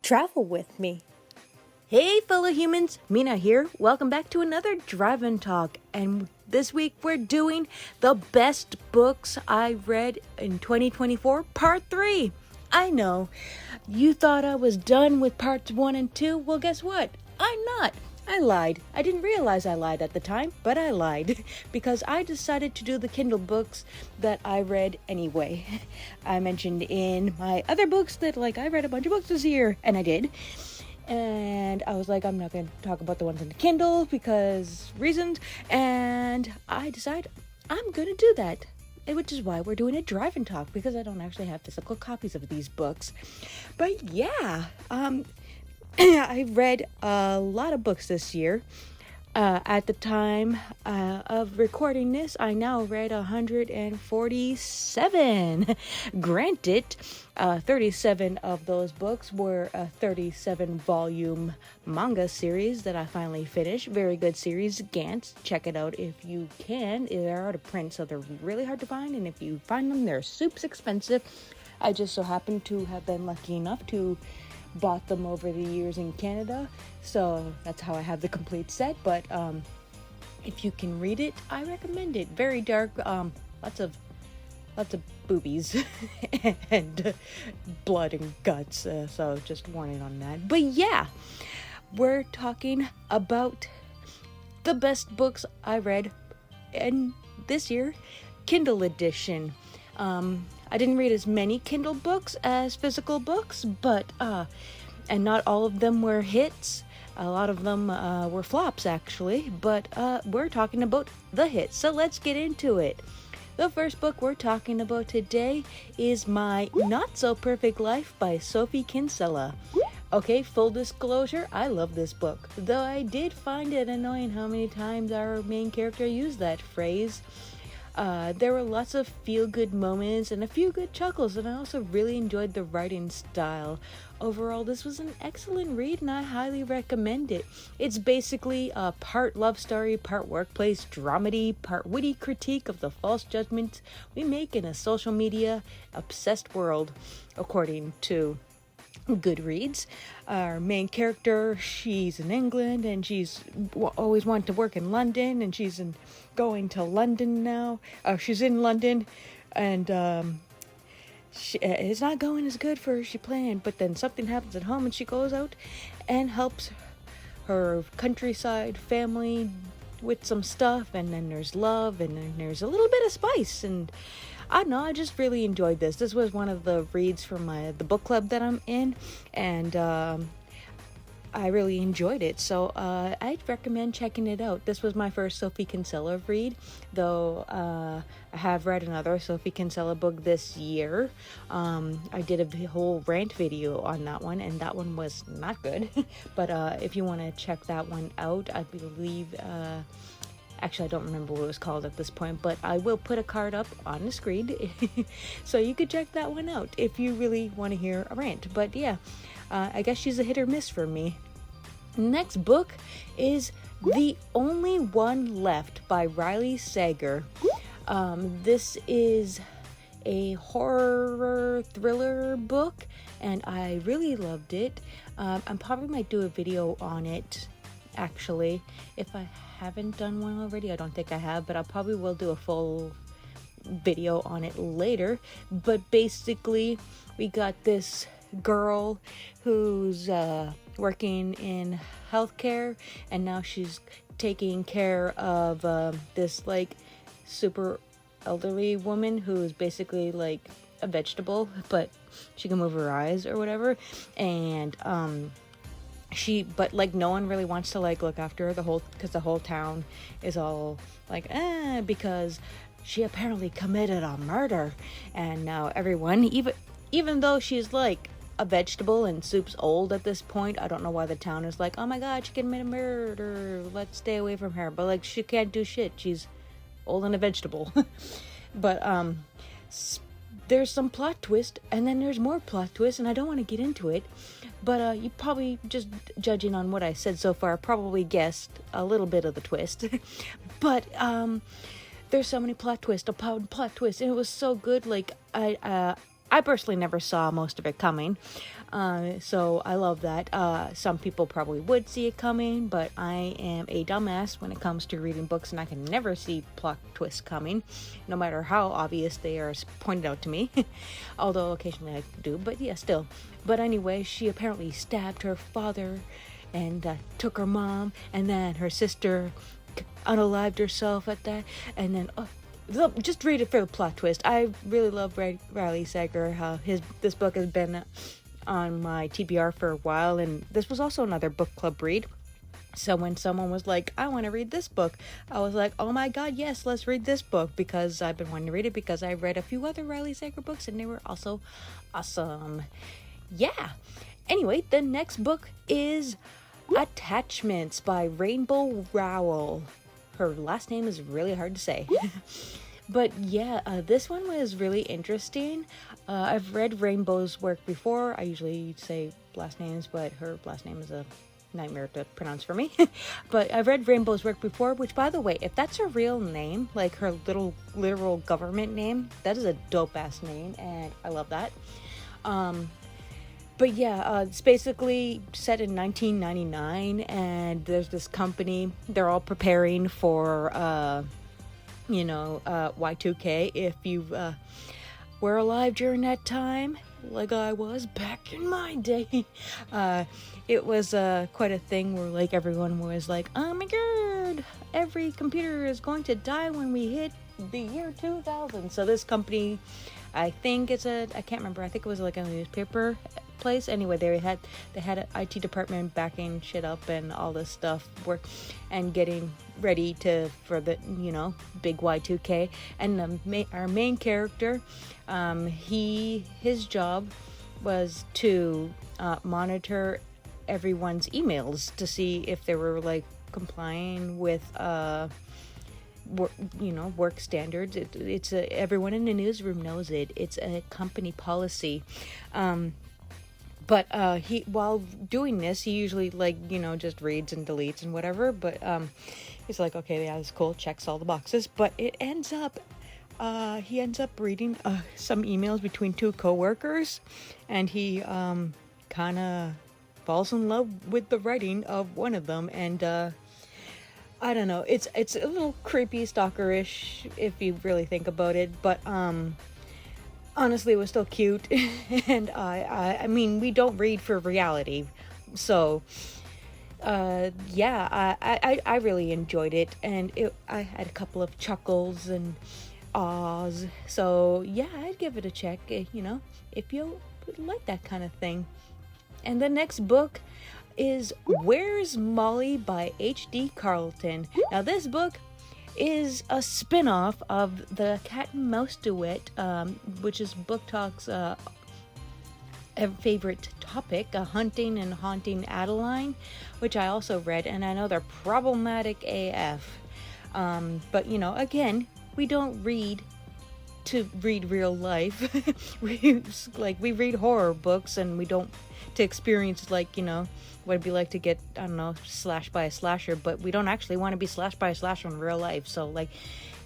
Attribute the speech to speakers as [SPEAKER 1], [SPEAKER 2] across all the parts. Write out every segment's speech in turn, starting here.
[SPEAKER 1] Travel with me.
[SPEAKER 2] Hey fellow humans, Mina here. Welcome back to another Drive-In Talk. And this week we're doing the best books I read in 2024, part 3. I know, you thought I was done with parts 1 and 2. Well, guess what? I'm not. I lied. I didn't realize I lied at the time, but I lied because I decided to do the Kindle books that I read anyway. I mentioned in my other books that I read a bunch of books this year, and I did. And I was like, I'm not going to talk about the ones in the Kindle because reasons. And I decided I'm going to do that, which is why we're doing a drive-in talk, because I don't actually have physical copies of these books. But yeah, I read a lot of books this year. At the time of recording this, I now read 147. Granted, 37 of those books were a 37-volume manga series that I finally finished. Very good series, Gantz. Check it out if you can. They're out of print, so they're really hard to find, and if you find them, they're super expensive. I just so happen to have been lucky enough to bought them over the years in Canada, so that's how I have the complete set. But if you can read it, I recommend it. Very dark, lots of boobies and blood and guts, so just warning on that. But yeah, we're talking about the best books I read in this year, Kindle edition. I didn't read as many Kindle books as physical books, but and not all of them were hits. A lot of them were flops, actually, but we're talking about the hits, so let's get into it. The first book we're talking about today is My Not So Perfect Life by Sophie Kinsella. Okay, full disclosure, I love this book, though I did find it annoying how many times our main character used that phrase. There were lots of feel-good moments and a few good chuckles, and I also really enjoyed the writing style. Overall, this was an excellent read, and I highly recommend it. It's basically a part love story, part workplace dramedy, part witty critique of the false judgments we make in a social media-obsessed world, according to Goodreads. Our main character, she's in England, and she's always wanted to work in London, and she's going to London now. She's in London, and it's not going as good for her as she planned, but then something happens at home, and she goes out and helps her countryside family with some stuff, and then there's love, and then there's a little bit of spice, and I don't know, I just really enjoyed this. This was one of the reads from the book club that I'm in, and I really enjoyed it, so I'd recommend checking it out. This was my first Sophie Kinsella read, though I have read another Sophie Kinsella book this year. I did a whole rant video on that one, and that one was not good, but if you want to check that one out, I believe... Actually, I don't remember what it was called at this point, but I will put a card up on the screen so you could check that one out if you really want to hear a rant. But yeah, I guess she's a hit or miss for me. Next book is The Only One Left by Riley Sager. This is a horror thriller book, and I really loved it. I probably might do a video on it, actually, if I haven't done one already. I don't think I have, but I probably will do a full video on it later. But basically, we got this girl who's working in healthcare, and now she's taking care of this super elderly woman who is basically like a vegetable, but she can move her eyes or whatever, and but no one really wants to look after her because the whole town is all because she apparently committed a murder, and now everyone, even though she's a vegetable and Soup's old at this point, I don't know why the town is oh my god, she committed a murder, let's stay away from her, but she can't do shit, she's old and a vegetable. But there's some plot twist, and then there's more plot twist, and I don't want to get into it, but you probably, just judging on what I said so far, probably guessed a little bit of the twist. But there's so many plot twists upon plot twists, and it was so good. I I personally never saw most of it coming. So I love that. Some people probably would see it coming, but I am a dumbass when it comes to reading books, and I can never see plot twists coming, no matter how obvious they are pointed out to me. Although occasionally I do, but yeah, still. But anyway, she apparently stabbed her father and took her mom, and then her sister unalived herself at that, and then just read it for the plot twist. I really love Riley Sager. This book has been on my TBR for a while, and this was also another book club read. So when someone was like, I want to read this book, I was like, oh my god, yes, let's read this book, because I've been wanting to read it because I read a few other Riley Sager books and they were also awesome. Yeah. Anyway, the next book is Attachments by Rainbow Rowell. Her last name is really hard to say. But yeah, this one was really interesting. I've read Rainbow's work before. I usually say last names, but her last name is a nightmare to pronounce for me. But I've read Rainbow's work before, which, by the way, if that's her real name, like her little literal government name, that is a dope-ass name, and I love that. But yeah, it's basically set in 1999, and there's this company. They're all preparing for, Y2K. If you were alive during that time, like I was back in my day, it was quite a thing where like everyone was like, oh my god, every computer is going to die when we hit the year 2000. So this company, I think I can't remember, I think it was like a newspaper place. Anyway, they had an IT department backing shit up and all this stuff, and getting ready for the big Y2K. And our main character, his job was to monitor everyone's emails to see if they were like complying with work standards. It's everyone in the newsroom knows it. It's a company policy. But while doing this, he usually just reads and deletes and whatever. But he's like, okay, yeah, that's cool. Checks all the boxes. But it ends up, he ends up reading some emails between two coworkers, and he kind of falls in love with the writing of one of them. And I don't know. It's a little creepy, stalkerish if you really think about it. But honestly, it was still cute. And I mean, we don't read for reality, so yeah, I really enjoyed it, and I had a couple of chuckles and ahs. So yeah, I'd give it a check, if you like that kind of thing. And the next book is Where's Molly by H.D. Carlton. Now this book is a spin-off of the Cat and Mouse duet, which is Book Talk's favorite topic, Hunting and Haunting Adeline, which I also read, and I know they're problematic AF. But again, we don't read to read real life. we read horror books, and we don't to experience what it'd be like to get, I don't know, slashed by a slasher, but we don't actually want to be slashed by a slasher in real life. So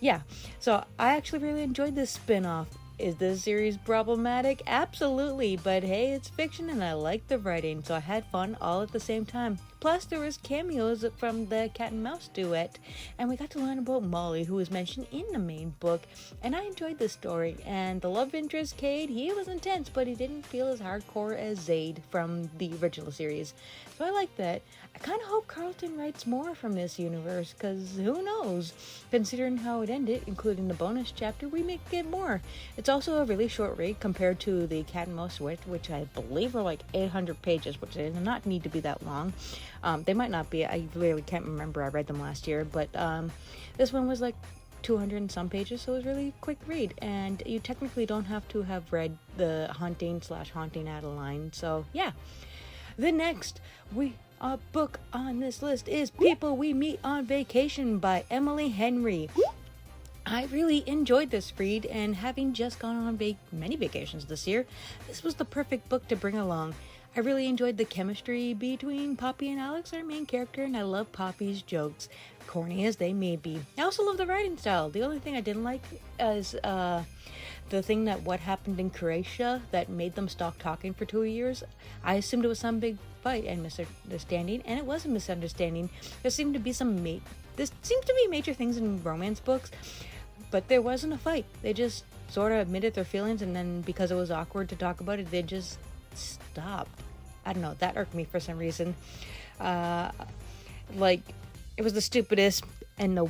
[SPEAKER 2] yeah. So I actually really enjoyed this spin-off. Is this series problematic? Absolutely, but hey, it's fiction and I like the writing, so I had fun all at the same time. Plus, there was cameos from the Cat and Mouse duet, and we got to learn about Molly, who was mentioned in the main book, and I enjoyed this story. And the love interest, Cade, he was intense, but he didn't feel as hardcore as Zaid from the original series, so I like that. I kind of hope Carlton writes more from this universe, because who knows? Considering how it ended, including the bonus chapter, we may get more. It's also a really short read compared to the Cat and Mouse duet, which I believe are like 800 pages, which does not need to be that long. They might not be. I really can't remember. I read them last year, but this one was like 200 and some pages, so it was really a quick read. And you technically don't have to have read the Haunting Adeline. So yeah. The next book on this list is People We Meet on Vacation by Emily Henry. I really enjoyed this read, and having just gone on many vacations this year, this was the perfect book to bring along. I really enjoyed the chemistry between Poppy and Alex, our main character, and I love Poppy's jokes, corny as they may be. I also love the writing style. The only thing I didn't like is the thing that what happened in Croatia that made them stop talking for 2 years. I assumed it was some big fight and misunderstanding, and it was a misunderstanding. There seemed to be major things in romance books, but there wasn't a fight. They just sort of admitted their feelings, and then because it was awkward to talk about it, they just stopped. I don't know, that irked me for some reason. Like, it was the stupidest and the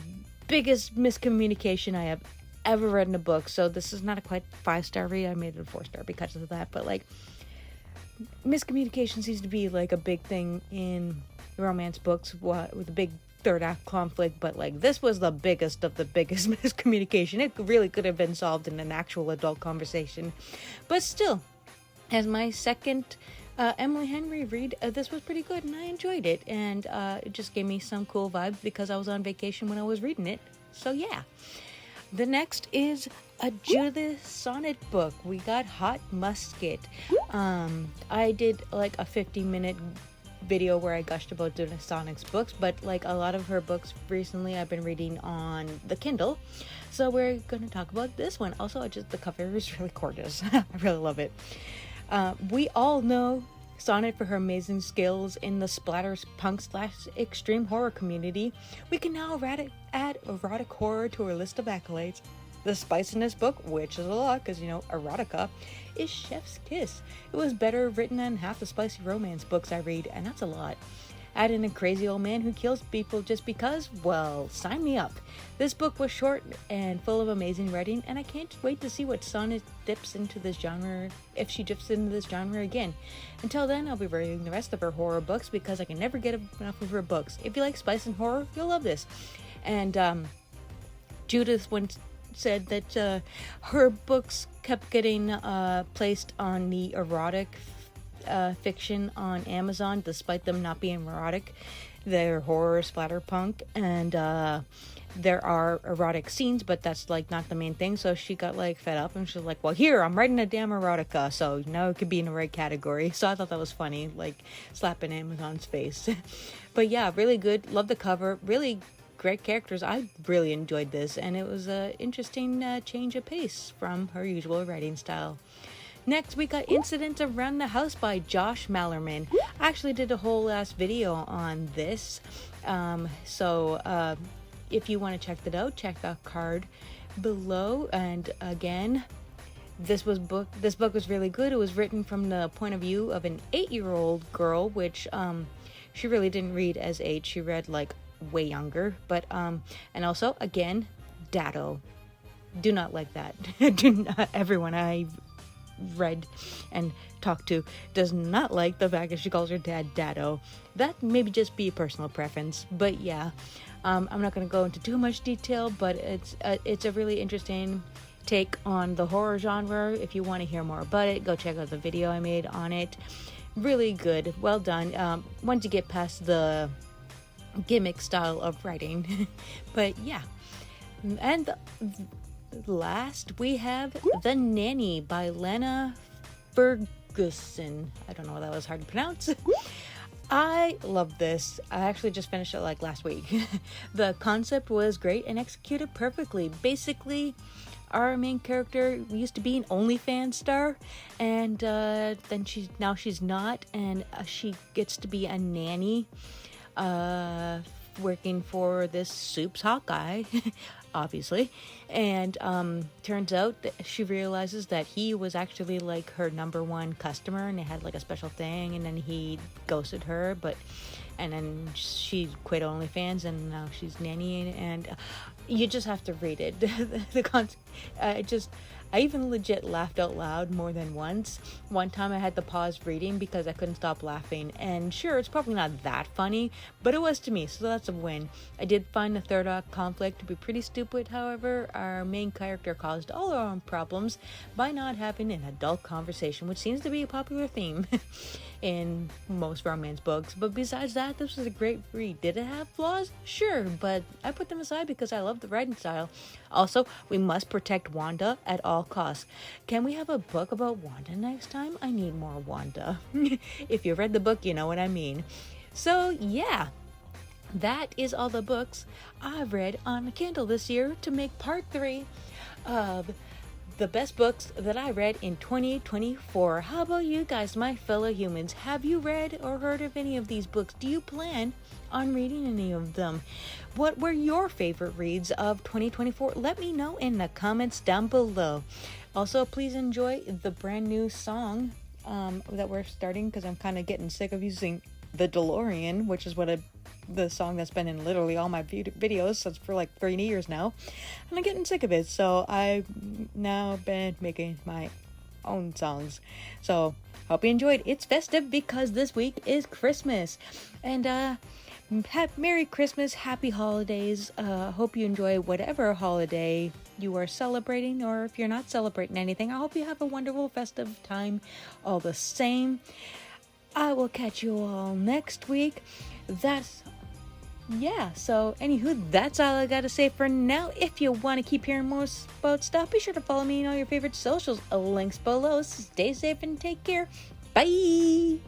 [SPEAKER 2] biggest miscommunication I have ever read in a book. So this is not a quite 5-star read. I made it a 4-star because of that. But like, miscommunication seems to be like a big thing in romance books with a big third act conflict. But like, this was the biggest of the biggest miscommunication. It really could have been solved in an actual adult conversation. But still, as my second Emily Henry read, this was pretty good and I enjoyed it. And it just gave me some cool vibes because I was on vacation when I was reading it. So yeah. The next is a Judith Sonnet book. We got Hot Musket. I did like a 50-minute video where I gushed about Judith Sonnet's books, but like a lot of her books recently I've been reading on the Kindle. So we're going to talk about this one. Also, the cover is really gorgeous. I really love it. We all know Sonnet for her amazing skills in the splatter punk / extreme horror community. We can now add erotic horror to her list of accolades. The spice in this book, which is a lot because, erotica, is chef's kiss. It was better written than half the spicy romance books I read, and that's a lot. Add in a crazy old man who kills people just because? Well, sign me up. This book was short and full of amazing writing, and I can't wait to see what Sonnet dips into this genre, if she dips into this genre again. Until then, I'll be reading the rest of her horror books because I can never get enough of her books. If you like spice and horror, you'll love this. And Judith once said that her books kept getting placed on the erotic fiction on Amazon, despite them not being erotic. They're horror splatterpunk, and there are erotic scenes, but that's like not the main thing. So she got like fed up, and she's like, "Well, here I'm writing a damn erotica, so now it could be in the right category." So I thought that was funny, like slapping Amazon's face. But yeah, really good. Love the cover. Really great characters. I really enjoyed this, and it was an interesting change of pace from her usual writing style. Next, we got Incidents Around the House by Josh Malerman. I actually did a whole last video on this. So if you want to check that out, check the card below. And again, this book was really good. It was written from the point of view of an 8-year-old girl, which she really didn't read as 8. She read like way younger. But and also, again, Dado. Do not like that. Everyone I've read and talked to does not like the fact that she calls her dad Dado. That maybe just be a personal preference, but yeah, I'm not going to go into too much detail, but it's a really interesting take on the horror genre. If you want to hear more about it, go check out the video I made on it. Really good, well done. Once you get past the gimmick style of writing. But yeah, and last, we have The Nanny by Lana Ferguson. I don't know why that was hard to pronounce. I love this. I actually just finished it like last week. The concept was great and executed perfectly. Basically, our main character used to be an OnlyFans star, and then she's not, and she gets to be a nanny, working for this Soup's hot guy, obviously. And turns out that she realizes that he was actually like her number one customer, and they had like a special thing, and then he ghosted her, and then she quit OnlyFans, and now she's nannying, and you just have to read it. I even legit laughed out loud more than once. One time I had to pause reading because I couldn't stop laughing. And sure, it's probably not that funny, but it was to me, so that's a win. I did find the third act conflict to be pretty stupid, however. Our main character caused all our own problems by not having an adult conversation, which seems to be a popular theme in most romance books. But besides that, this was a great read. Did it have flaws? Sure, but I put them aside because I love the writing style. Also, we must protect Wanda at all costs. Can we have a book about Wanda next time? I need more Wanda. If you read the book, you know what I mean. So, yeah. That is all the books I've read on Kindle this year to make part 3 of the best books that I read in 2024. How about you guys, my fellow humans? Have you read or heard of any of these books? Do you plan on reading any of them? What were your favorite reads of 2024? Let me know in the comments down below. Also, please enjoy the brand new song that we're starting, because I'm kind of getting sick of using the DeLorean, which is the song that's been in literally all my videos since for like 3 years now, and I'm getting sick of it, so I've now been making my own songs. So hope you enjoyed. It's festive because this week is Christmas, and Merry Christmas, happy holidays. Hope you enjoy whatever holiday you are celebrating, or if you're not celebrating anything, I hope you have a wonderful festive time all the same. I will catch you all next week. So anywho, that's all I gotta say for now. If you want to keep hearing more about stuff, be sure to follow me on all your favorite socials. Links below. Stay safe and take care. Bye!